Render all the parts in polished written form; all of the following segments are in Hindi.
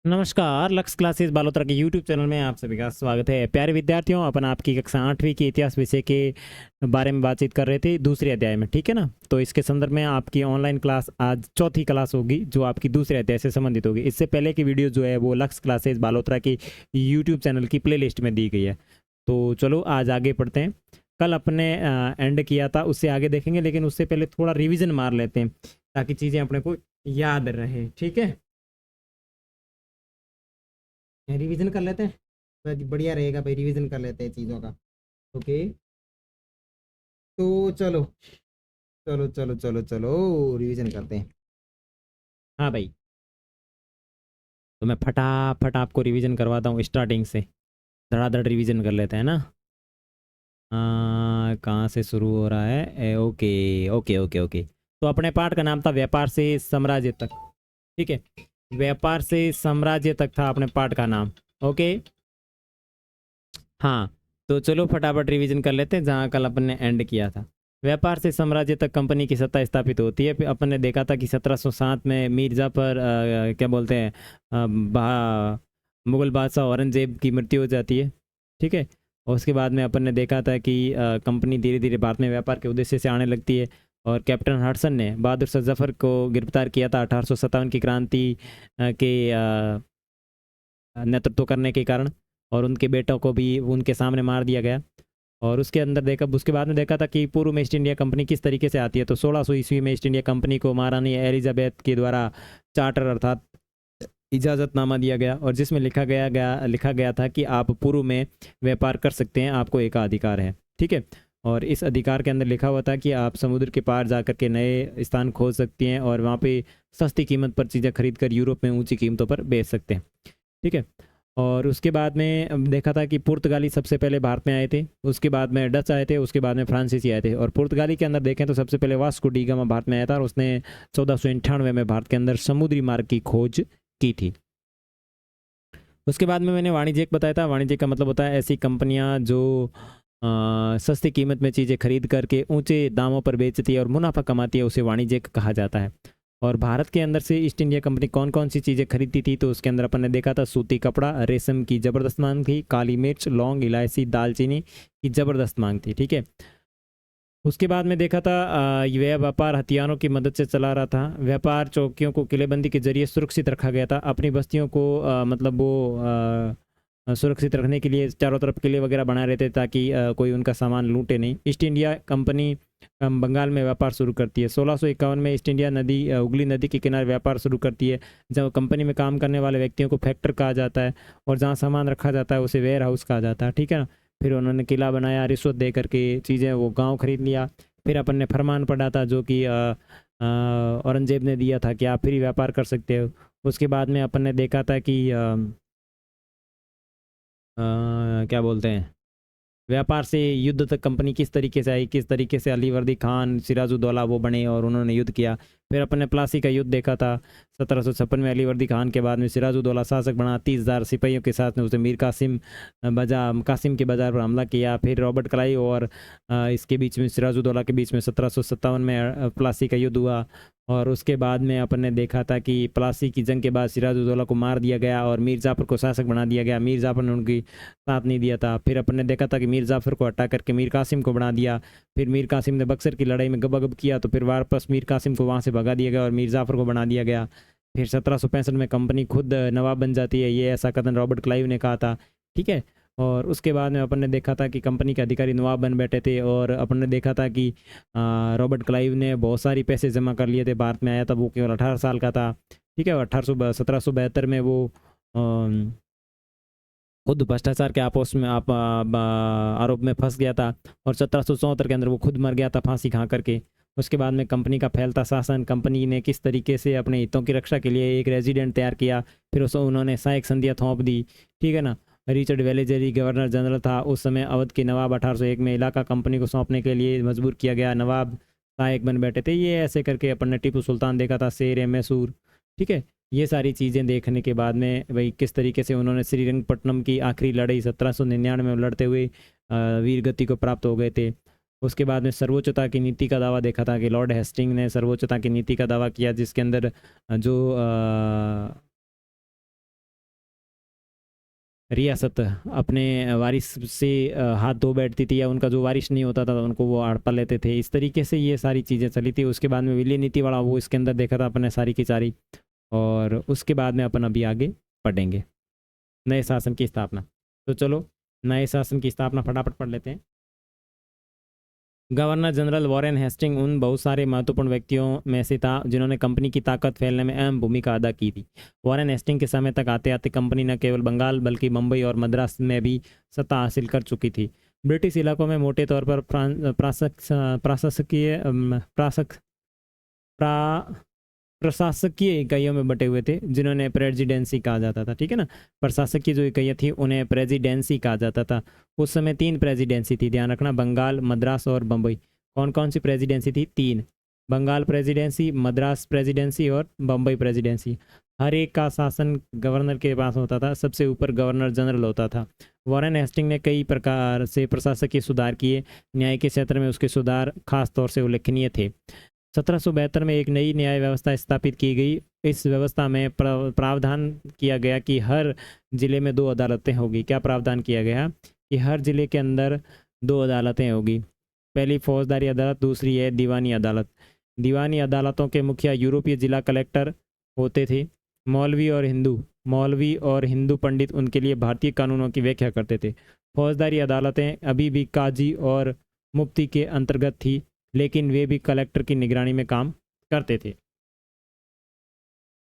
नमस्कार, लक्ष्य क्लासेस बालोतरा के यूट्यूब चैनल में आप सभी का स्वागत है। प्यारे विद्यार्थियों, अपन आपकी कक्षा 8वीं के इतिहास विषय के बारे में बातचीत कर रहे थे दूसरे अध्याय में, ठीक है ना। तो इसके संदर्भ में आपकी ऑनलाइन क्लास आज चौथी क्लास होगी जो आपकी दूसरे अध्याय से संबंधित होगी। इससे पहले की वीडियो जो है वो लक्ष्य क्लासेस बालोतरा की यूट्यूब चैनल की प्ले में दी गई है। तो चलो आज आगे पढ़ते हैं। कल अपने एंड किया था, उससे आगे देखेंगे, लेकिन उससे पहले थोड़ा रिविजन मार लेते हैं ताकि चीज़ें अपने को याद रहे, ठीक है। रिवीजन कर लेते हैं तो बढ़िया रहेगा भाई, रिवीजन कर लेते हैं चीज़ों का। ओके, तो चलो चलो चलो चलो चलो रिवीजन करते हैं। हाँ भाई, तो मैं फटाफट आपको रिवीजन करवाता हूँ स्टार्टिंग से। धड़ाधड़ रिवीजन कर लेते हैं ना। कहाँ से शुरू हो रहा है? Okay okay okay okay. तो अपने पाठ का नाम था व्यापार से साम्राज्य तक, ठीक है। व्यापार से साम्राज्य तक था अपने पाठ का नाम। ओके, हाँ। तो चलो फटाफट रिवीजन कर लेते हैं जहाँ कल अपन ने एंड किया था। व्यापार से साम्राज्य तक कंपनी की सत्ता स्थापित होती है। फिर अपन ने देखा था कि 1707 में मीर जाफर क्या बोलते हैं, मुगल बादशाह औरंगजेब की मृत्यु हो जाती है, ठीक है। और उसके बाद में अपन ने देखा था कि कंपनी धीरे धीरे भारत में व्यापार के उद्देश्य से आने लगती है। और कैप्टन हडसन ने बहादुर शाह जफर को गिरफ्तार किया था 1857 की क्रांति के नेतृत्व करने के कारण, और उनके बेटों को भी उनके सामने मार दिया गया। और उसके बाद में देखा था कि पूर्व में ईस्ट इंडिया कंपनी किस तरीके से आती है। तो 1600 ईस्वी में ईस्ट इंडिया कंपनी को महारानी एलिजाबेथ के द्वारा चार्टर अर्थात इजाज़तनामा दिया गया, और जिसमें लिखा गया था कि आप पूर्व में व्यापार कर सकते हैं, आपको एक अधिकार है, ठीक है। और इस अधिकार के अंदर लिखा हुआ था कि आप समुद्र के पार जाकर के नए स्थान खोज सकती हैं और वहाँ पे सस्ती कीमत पर चीज़ें खरीद कर यूरोप में ऊंची कीमतों पर बेच सकते हैं, ठीक है। और उसके बाद में देखा था कि पुर्तगाली सबसे पहले भारत में आए थे, उसके बाद में डच आए थे, उसके बाद में फ्रांसीसी आए थे। और पुर्तगाली के अंदर देखें तो सबसे पहले वास्को डी गामा भारत में आया था, और उसने 1498 में भारत के अंदर समुद्री मार्ग की खोज की थी। उसके बाद में मैंने वाणिज्यिक बताया था। वाणिज्यिक का मतलब होता है ऐसी कंपनियां जो सस्ती कीमत में चीज़ें खरीद करके ऊंचे दामों पर बेचती है और मुनाफा कमाती है, उसे वाणिज्यिक कहा जाता है। और भारत के अंदर से ईस्ट इंडिया कंपनी कौन कौन सी चीज़ें खरीदती थी, तो उसके अंदर अपन ने देखा था सूती कपड़ा, रेशम की ज़बरदस्त मांग थी, काली मिर्च, लौंग, इलायची, दालचीनी की ज़बरदस्त मांग थी, ठीक है। उसके बाद में देखा था यह व्यापार हथियारों की मदद से चला रहा था। व्यापार चौकियों को किलेबंदी के जरिए सुरक्षित रखा गया था। अपनी बस्तियों को मतलब वो सुरक्षित रखने के लिए चारों तरफ किले वगैरह बनाए रहते थे ताकि कोई उनका सामान लूटे नहीं। ईस्ट इंडिया कंपनी बंगाल में व्यापार शुरू करती है। 1651 में ईस्ट इंडिया नदी हुगली नदी के किनारे व्यापार शुरू करती है। जब कंपनी में काम करने वाले व्यक्तियों को फैक्टर कहा जाता है, और जहाँ सामान रखा जाता है उसे वेयर हाउस कहा जाता है, ठीक है ना। फिर उन्होंने किला बनाया, रिश्वत दे करके चीज़ें वो गांव खरीद लिया। फिर अपन ने फरमान पढ़ा था जो कि औरंगजेब ने दिया था कि आप फ्री व्यापार कर सकते हो। उसके बाद में अपन ने देखा था कि क्या बोलते हैं, व्यापार से युद्ध तक कंपनी किस तरीके से आई, किस तरीके से अलीवर्दी खान सिराजुद्दौला वो बने और उन्होंने युद्ध किया। फिर अपन ने प्लासी का युद्ध देखा था 1756 में। अलीवर्दी खान के बाद में सिराजुद्दौला शासक बना। 30,000 सिपाहियों के साथ में उसने मीर कासिम के बाजार पर हमला किया। फिर रॉबर्ट क्लाइव और इसके बीच में सिराजुद्दौला के बीच में 1757 में प्लासी का युद्ध हुआ। और उसके बाद में अपन ने देखा था कि प्लासी की जंग के बाद सिराजुद्दौला को मार दिया गया और मीर जाफर को शासक बना दिया गया। मीर जाफर ने उनकी साथ नहीं दिया था। फिर अपन ने देखा था कि मीर जाफर को हटा करके मीर कासिम को बना दिया। फिर मीर कासिम ने बक्सर की लड़ाई में गबागब किया, तो फिर वापस मीर कासिम को वहाँ से भगा दिया गया और मीर जाफर को बना दिया गया। फिर 1765 में कंपनी खुद नवाब बन जाती है, ये ऐसा कथन रॉबर्ट क्लाइव ने कहा था, ठीक है। और उसके बाद में अपन ने देखा था कि कंपनी के अधिकारी नवाब बन बैठे थे, और अपन ने देखा था कि रॉबर्ट क्लाइव ने बहुत सारी पैसे जमा कर लिए थे। भारत में आया था वो केवल 18 साल का था, ठीक है। 1772 में वो खुद भ्रष्टाचार के आपोस में आरोप में फंस गया था, और 1774 के अंदर वो खुद मर गया था फांसी खा करके। उसके बाद में कंपनी का फैलता शासन, कंपनी ने किस तरीके से अपने हितों की रक्षा के लिए एक रेजिडेंट तैयार किया, फिर उसे उन्होंने सहायक संधियाँ थोप दी, ठीक है ना। रिचर्ड वेलेजरी गवर्नर जनरल था उस समय अवध के नवाब। 1801 में इलाका कंपनी को सौंपने के लिए मजबूर किया गया, नवाब सहायक बन बैठे थे। ये ऐसे करके अपन ने टीपू सुल्तान देखा था, शेर ए मैसूर, ठीक है। ये सारी चीज़ें देखने के बाद में भाई किस तरीके से उन्होंने श्रीरंगपट्टनम की आखिरी लड़ाई 1799 में लड़ते हुए वीर गति को प्राप्त हो गए थे। उसके बाद में सर्वोच्चता की नीति का दावा देखा था कि लॉर्ड हेस्टिंग ने सर्वोच्चता की नीति का दावा किया, जिसके अंदर जो रियासत अपने वारिस से हाथ धो बैठती थी, या उनका जो वारिस नहीं होता था उनको वो हड़प लेते थे। इस तरीके से ये सारी चीज़ें चली थी। उसके बाद में विलय नीति वाला वो इसके अंदर देखा था अपने सारी की सारी, और उसके बाद में अपन अभी आगे पढ़ेंगे नए शासन की स्थापना। तो चलो नए शासन की स्थापना फटाफट पढ़ लेते हैं। गवर्नर जनरल वॉरेन हेस्टिंग उन बहुत सारे महत्वपूर्ण व्यक्तियों में से था जिन्होंने कंपनी की ताकत फैलने में अहम भूमिका अदा की थी। वॉरेन हेस्टिंग के समय तक आते आते कंपनी न केवल बंगाल बल्कि मुंबई और मद्रास में भी सत्ता हासिल कर चुकी थी। ब्रिटिश इलाकों में मोटे तौर पर प्रशासकीय प्रशासकीय इकाइयों में बटे हुए थे जिन्होंने प्रेसिडेंसी कहा जाता था। ठीक है ना, प्रशासकीय जो इकाइयाँ थी उन्हें प्रेसिडेंसी कहा जाता था। उस समय 3 प्रेसिडेंसी थी, ध्यान रखना, बंगाल, मद्रास और बम्बई। कौन कौन सी प्रेसिडेंसी थी? 3, बंगाल प्रेसिडेंसी, मद्रास प्रेसिडेंसी और बम्बई प्रेसिडेंसी। हर एक का शासन गवर्नर के पास होता था, सबसे ऊपर गवर्नर जनरल होता था। वॉरेन हेस्टिंग ने कई प्रकार से प्रशासकीय सुधार किए। न्याय के क्षेत्र में उसके सुधार खास तौर से उल्लेखनीय थे। 1772 में एक नई न्याय व्यवस्था स्थापित की गई। इस व्यवस्था में प्रावधान किया गया कि हर जिले में 2 अदालतें होगी। क्या प्रावधान किया गया? कि हर जिले के अंदर 2 अदालतें होगी। पहली फौजदारी अदालत, दूसरी है दीवानी अदालत। दीवानी अदालतों के मुखिया यूरोपीय जिला कलेक्टर होते थे। मौलवी और हिंदू पंडित उनके लिए भारतीय कानूनों की व्याख्या करते थे। फौजदारी अदालतें अभी भी काजी और मुफ्ती के अंतर्गत थी, लेकिन वे भी कलेक्टर की निगरानी में काम करते थे।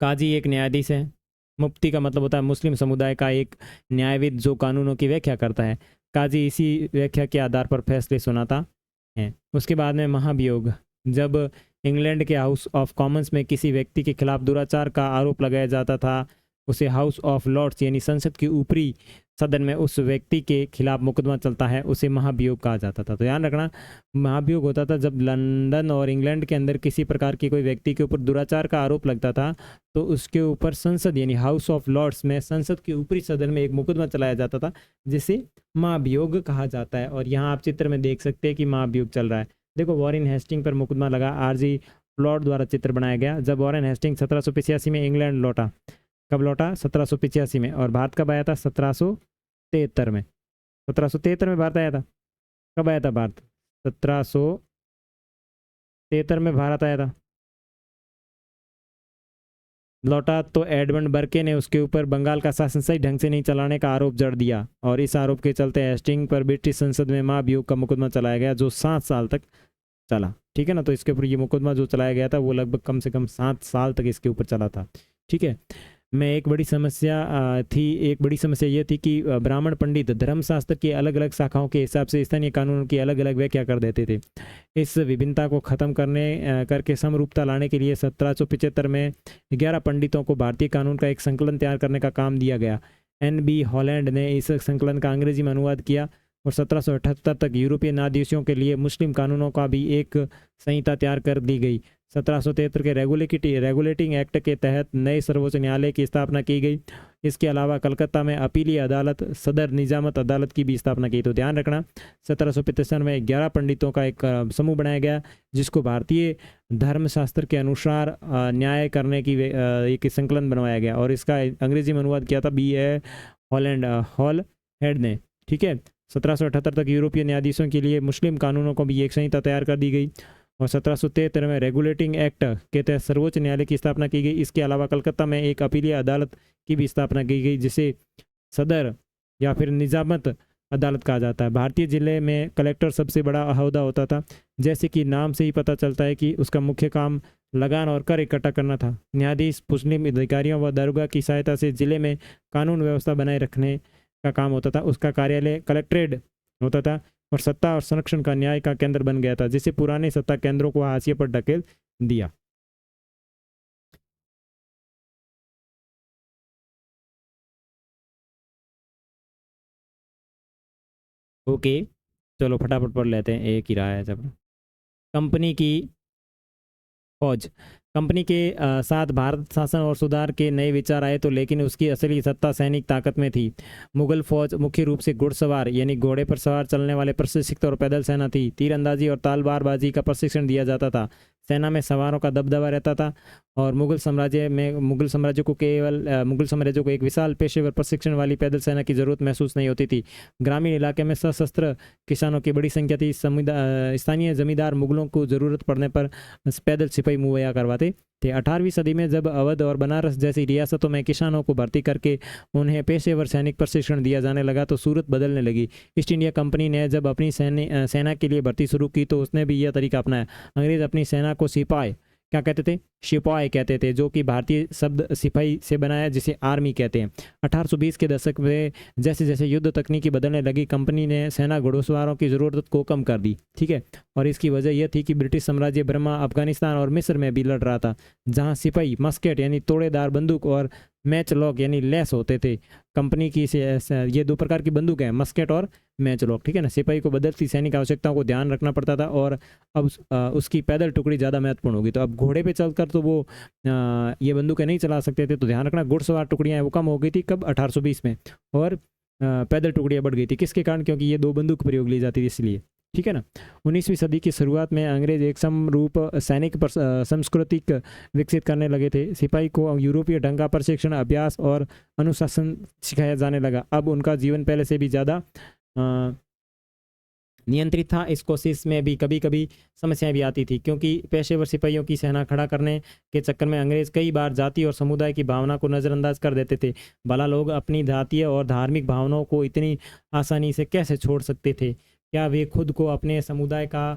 काजी एक न्यायाधीश है। मुफ्ती का मतलब होता है मुस्लिम समुदाय का एक न्यायविद जो कानूनों की व्याख्या करता है। काजी इसी व्याख्या के आधार पर फैसले सुनाता है। उसके बाद में महाभियोग। जब इंग्लैंड के हाउस ऑफ कॉमन्स में किसी व्यक्ति के खिलाफ दुराचार का आरोप लगाया जाता था, उसे हाउस ऑफ लॉर्ड्स यानी संसद के ऊपरी सदन में उस व्यक्ति के खिलाफ मुकदमा चलता है, उसे महाभियोग कहा जाता था। तो ध्यान रखना, महाभियोग होता था जब लंदन और इंग्लैंड के अंदर किसी प्रकार की कोई व्यक्ति के ऊपर दुराचार का आरोप लगता था, तो उसके ऊपर संसद यानी हाउस ऑफ लॉर्ड्स में संसद के ऊपरी सदन में एक मुकदमा चलाया जाता था, जिसे महाभियोग कहा जाता है। और यहाँ आप चित्र में देख सकते हैं कि महाभियोग चल रहा है। देखो, वॉरेन हेस्टिंग पर मुकदमा लगा, आरजी फ्लॉड द्वारा चित्र बनाया गया। जब वॉरेन हेस्टिंग 1785 में इंग्लैंड लौटा, कब लौटा? 1785 में। और भारत कब आया था? 1773 में। 1773 में भारत आया था। कब आया था भारत? 1773 में भारत आया था। लौटा तो एडमंड बर्के ने उसके ऊपर बंगाल का शासन सही ढंग से नहीं चलाने का आरोप जड़ दिया, और इस आरोप के चलते हेस्टिंग पर ब्रिटिश संसद में महाभियोग का मुकदमा चलाया गया, जो 7 साल तक चला। ठीक है ना, तो इसके ऊपर ये मुकदमा जो चलाया गया था वो लगभग कम से कम 7 साल तक इसके ऊपर चला था। ठीक है। एक बड़ी समस्या ये थी कि ब्राह्मण पंडित धर्मशास्त्र की अलग अलग शाखाओं के हिसाब से स्थानीय कानूनों की अलग अलग व्याख्या कर देते थे। इस विभिन्नता को ख़त्म करके समरूपता लाने के लिए 1775 में 11 पंडितों को भारतीय कानून का एक संकलन तैयार करने का काम दिया गया। NB हॉलैंड ने इस संकलन का अंग्रेजी में अनुवाद किया, और 1778 तक यूरोपीय न्यायाधीशों के लिए मुस्लिम कानूनों का भी एक संहिता तैयार कर दी गई। 1773 के रेगुलेटिंग एक्ट के तहत नए सर्वोच्च न्यायालय की स्थापना की गई। इसके अलावा कलकत्ता में अपीलीय अदालत, सदर निजामत अदालत की भी स्थापना की। तो ध्यान रखना, 1775 में 11 पंडितों का एक समूह बनाया गया, जिसको भारतीय धर्मशास्त्र के अनुसार न्याय करने की एक संकलन बनवाया गया, और इसका अंग्रेजी में अनुवाद किया था B.A. हॉलहेड ने। ठीक है। 1778 तक यूरोपीय न्यायाधीशों के लिए मुस्लिम कानूनों को भी एक संहिता तैयार कर दी गई, और 1773 में रेगुलेटिंग एक्ट के तहत सर्वोच्च न्यायालय की स्थापना की गई। इसके अलावा कलकत्ता में एक अपीलीय अदालत की भी स्थापना की गई, जिसे सदर या फिर निजामत अदालत कहा जाता है। भारतीय जिले में कलेक्टर सबसे बड़ा अहदा होता था। जैसे कि नाम से ही पता चलता है कि उसका मुख्य काम लगान और कर इकट्ठा करना था। न्यायाधीश मुस्लिम अधिकारियों व दरोगा की सहायता से जिले में कानून व्यवस्था बनाए रखने का काम होता था। उसका कार्यालय कलेक्ट्रेट होता था, और सत्ता और संरक्षण का न्याय का केंद्र बन गया था, जिसे पुराने सत्ता केंद्रों को हाशिए पर ढकेल दिया। ओके, चलो फटाफट पढ़ लेते हैं, एक ही रहा है जब। कंपनी की फौज। कंपनी के साथ भारत शासन और सुधार के नए विचार आए तो, लेकिन उसकी असली सत्ता सैनिक ताकत में थी। मुगल फौज मुख्य रूप से घुड़सवार यानी घोड़े पर सवार चलने वाले प्रशिक्षित और पैदल सेना थी। तीरंदाजी और तलवारबाजी का प्रशिक्षण दिया जाता था। सेना में सवारों का दबदबा रहता था और मुगल साम्राज्य को एक विशाल पेशेवर प्रशिक्षण वाली पैदल सेना की जरूरत महसूस नहीं होती थी। ग्रामीण इलाके में सशस्त्र किसानों की बड़ी संख्या थी। स्थानीय जमींदार मुगलों को जरूरत पड़ने पर पैदल सिपाही मुहैया करवाते थे। 18वीं सदी में जब अवध और बनारस जैसी रियासतों में किसानों को भर्ती करके उन्हें पेशेवर सैनिक प्रशिक्षण दिया जाने लगा तो सूरत बदलने लगी। ईस्ट इंडिया कंपनी ने जब अपनी सेना के लिए भर्ती शुरू की तो उसने भी यह तरीका अपनाया। अंग्रेज अपनी सेना को सिपाही क्या कहते थे? सिपाही कहते थे, जो कि भारतीय शब्द सिपाही से बनाया जिसे आर्मी कहते हैं। 1820 के दशक में जैसे जैसे युद्ध तकनीकी बदलने लगी, कंपनी ने सेना घुड़सवारों की ज़रूरत को कम कर दी। ठीक है, और इसकी वजह यह थी कि ब्रिटिश साम्राज्य बर्मा, अफगानिस्तान और मिस्र में भी लड़ रहा था, जहां सिपाही मस्केट यानी तोड़ेदार बंदूक और मैच लॉक यानी लेस होते थे। कंपनी की ये दो प्रकार की बंदूक हैं, मस्केट और मैच लॉक। ठीक है ना, सिपाही को बदलती सैनिक आवश्यकताओं को ध्यान रखना पड़ता था और अब उसकी पैदल टुकड़ी ज़्यादा महत्वपूर्ण होगी। तो अब घोड़े पे चलकर तो वो ये बंदूकें नहीं चला सकते थे, तो ध्यान रखना घुड़सवार टुकड़ियाँ वो कम हो गई थी कब? 1820 में। और पैदल टुकड़ियाँ बढ़ गई थी, किसके कारण? क्योंकि ये दो बंदूक प्रयोग ली जाती थी इसलिए। ठीक है ना। 19वीं सदी की शुरुआत में अंग्रेज एक समरूप सैनिक संस्कृति विकसित करने लगे थे। सिपाही को यूरोपीय ढंग का प्रशिक्षण, अभ्यास और अनुशासन सिखाया जाने लगा। अब उनका जीवन पहले से भी ज़्यादा नियंत्रित था। इस कोशिश में भी कभी कभी समस्याएं भी आती थी, क्योंकि पेशेवर सिपाहियों की सेना खड़ा करने के चक्कर में अंग्रेज कई बार जाति और समुदाय की भावना को नज़रअंदाज कर देते थे। भला लोग अपनी जातीय और धार्मिक भावनाओं को इतनी आसानी से कैसे छोड़ सकते थे? क्या वे खुद को अपने समुदाय का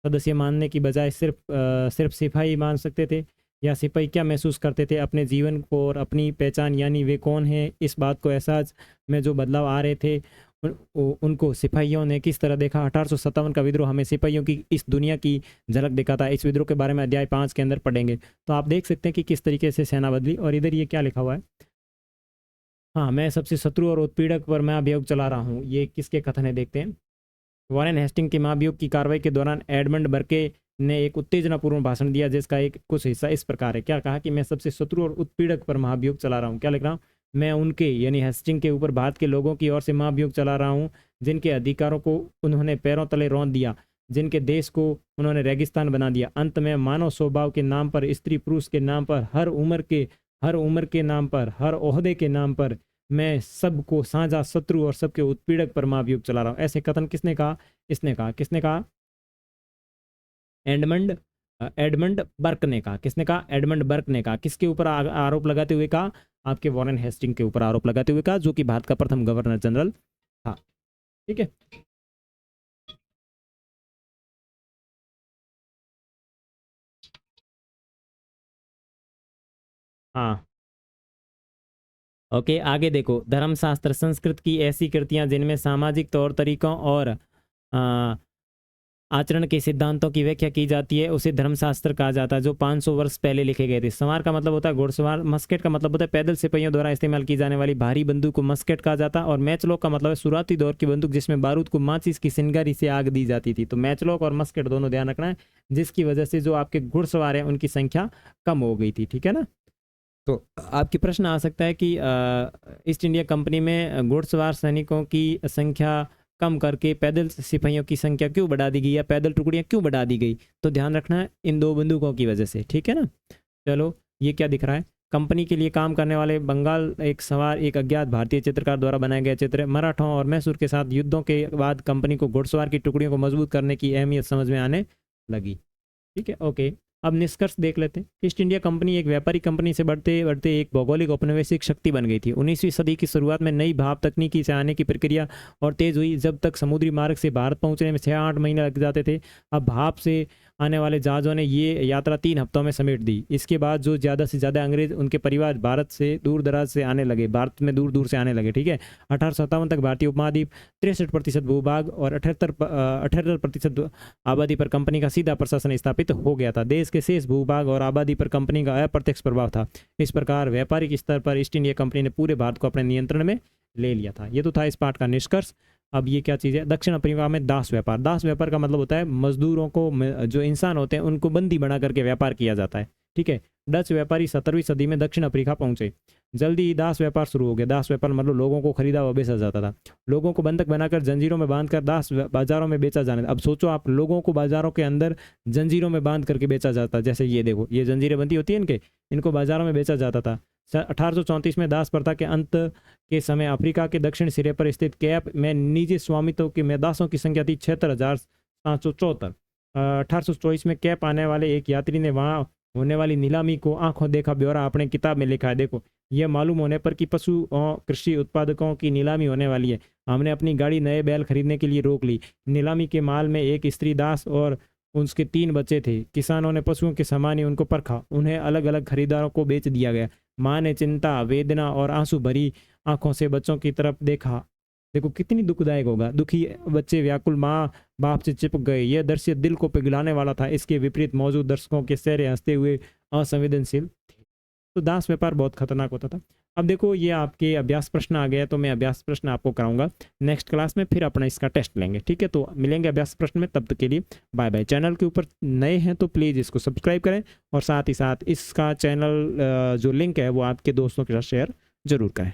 सदस्य मानने की बजाय सिर्फ सिपाही मान सकते थे? या सिपाही क्या महसूस करते थे अपने जीवन को और अपनी पहचान यानी वे कौन हैं, इस बात को एहसास में जो बदलाव आ रहे थे उनको सिपाहियों ने किस तरह देखा? 1857 का विद्रोह हमें सिपाहियों की इस दुनिया की झलक दिखाता है। इस विद्रोह के बारे में अध्याय 5 के अंदर पढ़ेंगे। तो आप देख सकते हैं कि किस तरीके से सेना बदली। और इधर ये क्या लिखा हुआ है? हाँ, मैं सबसे शत्रु और उत्पीड़क पर महाभियोग चला रहा हूँ। ये किसके कथन है देखते हैं। वॉरेन हेस्टिंग की महाभियोग की कार्रवाई के दौरान एडमंड बर्के ने एक उत्तेजनापूर्ण भाषण दिया, जिसका एक कुछ हिस्सा इस प्रकार है। क्या कहा कि मैं सबसे शत्रु और उत्पीड़क पर महाभियोग चला रहा हूँ। क्या लिख रहा हूँ? मैं उनके यानी हेस्टिंग के ऊपर भारत के लोगों की ओर से महाभियोग चला रहा हूँ, जिनके अधिकारों को उन्होंने पैरों तले रौंद दिया, जिनके देश को उन्होंने रेगिस्तान बना दिया। अंत में मानव स्वभाव के नाम पर, स्त्री पुरुष के नाम पर, हर उम्र के नाम पर, हर ओहदे के नाम पर मैं सबको साझा शत्रु और सबके उत्पीड़क पर महाभियोग चला रहा हूँ। ऐसे कथन किसने कहा? इसने कहा। किसने कहा? एडमंड बर्क ने कहा। किसने कहा? एडमंड बर्क ने कहा। किसके ऊपर आरोप लगाते हुए कहा? आपके वॉरेन हेस्टिंग के ऊपर आरोप लगाते हुए कहा, जो कि भारत का प्रथम गवर्नर जनरल था। ठीक है, हाँ ओके। आगे देखो, धर्मशास्त्र संस्कृत की ऐसी कृतियां जिनमें सामाजिक तौर तरीकों और आचरण के सिद्धांतों की व्याख्या की जाती है उसे धर्मशास्त्र कहा जाता है, जो 500 वर्ष पहले लिखे गए थे। सवार का मतलब होता है घुड़सवार, मस्केट का मतलब होता है पैदल सिपाहियों द्वारा इस्तेमाल की जाने वाली भारी बंदूक को मस्केट कहा जाता है, और मैचलॉक का मतलब है शुरुआती दौर की बंदूक जिसमें बारूद को माचिस की सिंगारी से आग दी जाती थी। तो मैचलॉक और मस्केट दोनों ध्यान रखना है, जिसकी वजह से जो आपके घुड़सवार हैं उनकी संख्या कम हो गई थी। ठीक है ना। तो आपकी प्रश्न आ सकता है कि ईस्ट इंडिया कंपनी में घुड़सवार सैनिकों की संख्या कम करके पैदल सिपाहियों की संख्या क्यों बढ़ा दी गई, या पैदल टुकड़ियां क्यों बढ़ा दी गई? तो ध्यान रखना है इन दो बंदूकों की वजह से। ठीक है ना। चलो, ये क्या दिख रहा है? कंपनी के लिए काम करने वाले बंगाल एक सवार एक अज्ञात भारतीय चित्रकार द्वारा बनाया गया चित्र। मराठों और मैसूर के साथ युद्धों के बाद कंपनी को घुड़सवार की टुकड़ियों को मजबूत करने की अहमियत समझ में आने लगी। ठीक है, ओके। अब निष्कर्ष देख लेते हैं। ईस्ट इंडिया कंपनी एक व्यापारिक कंपनी से बढ़ते बढ़ते एक भौगोलिक औपनिवेशिक शक्ति बन गई थी। 19वीं सदी की शुरुआत में नई भाप तकनीकी से आने की प्रक्रिया और तेज हुई। जब तक समुद्री मार्ग से भारत पहुंचने में 6-8 महीने लग जाते थे, अब भाप से आने वाले जहाज़ों ने ये यात्रा 3 हफ्तों में समेट दी। इसके बाद जो ज़्यादा से ज़्यादा अंग्रेज उनके परिवार भारत से दूर दराज से आने लगे, भारत में दूर दूर से आने लगे। ठीक है, 1857 तक भारतीय उपमहाद्वीप 63% भूभाग और 78% आबादी पर कंपनी का सीधा प्रशासन स्थापित हो गया था। देश के शेष भूभाग और आबादी पर कंपनी का अप्रत्यक्ष प्रभाव था। इस प्रकार व्यापारिक स्तर पर ईस्ट इंडिया कंपनी ने पूरे भारत को अपने नियंत्रण में ले लिया था। ये तो था इस पाठ का निष्कर्ष। अब ये क्या चीज़ है? दक्षिण अफ्रीका में दास व्यापार। दास व्यापार का मतलब होता है मजदूरों को, जो इंसान होते हैं उनको बंदी बना करके व्यापार किया जाता है। ठीक है, डच व्यापारी 17वीं सदी में दक्षिण अफ्रीका पहुंचे, जल्दी ही दास व्यापार शुरू हो गया। दास व्यापार मतलब लोगों को खरीदा व बेचा जाता था, लोगों को बंधक बनाकर जंजीरों में बांधकर दास बाजारों में बेचा जाने। अब सोचो आप, लोगों को बाजारों के अंदर जंजीरों में बांध करके बेचा जाता। जैसे ये देखो, ये जंजीरें बनती होती है इनके, इनको बाजारों में बेचा जाता था। 1834 में दास प्रथा के अंत के समय अफ्रीका के दक्षिण सिरे पर स्थित कैप में निजी स्वामित्व के में दासों की संख्या थी 76,774। 1824 में कैप आने वाले एक यात्री ने वहाँ होने वाली नीलामी को आंखों देखा ब्यौरा अपने किताब में लिखा है। देखो, यह मालूम होने पर कि पशु और कृषि उत्पादकों की नीलामी होने वाली है, हमने अपनी गाड़ी नए बैल खरीदने के लिए रोक ली। नीलामी के माल में एक स्त्री दास और उसके 3 बच्चे थे। किसानों ने पशुओं के समान ही उनको परखा, उन्हें अलग अलग खरीदारों को बेच दिया गया। माँ ने चिंता, वेदना और आंसू भरी आंखों से बच्चों की तरफ देखा। देखो कितनी दुखदायक होगा। दुखी बच्चे व्याकुल माँ बाप से चिपक गए। यह दृश्य दिल को पिघलाने वाला था। इसके विपरीत मौजूद दर्शकों के चेहरे हंसते हुए असंवेदनशील थे। तो दास व्यापार बहुत खतरनाक होता था। अब देखो, ये आपके अभ्यास प्रश्न आ गया, तो मैं अभ्यास प्रश्न आपको कराऊंगा नेक्स्ट क्लास में, फिर अपना इसका टेस्ट लेंगे। ठीक है, तो मिलेंगे अभ्यास प्रश्न में, तब तक के लिए बाय बाय। चैनल के ऊपर नए हैं तो प्लीज़ इसको सब्सक्राइब करें, और साथ ही साथ इसका चैनल जो लिंक है वो आपके दोस्तों के साथ शेयर जरूर करें।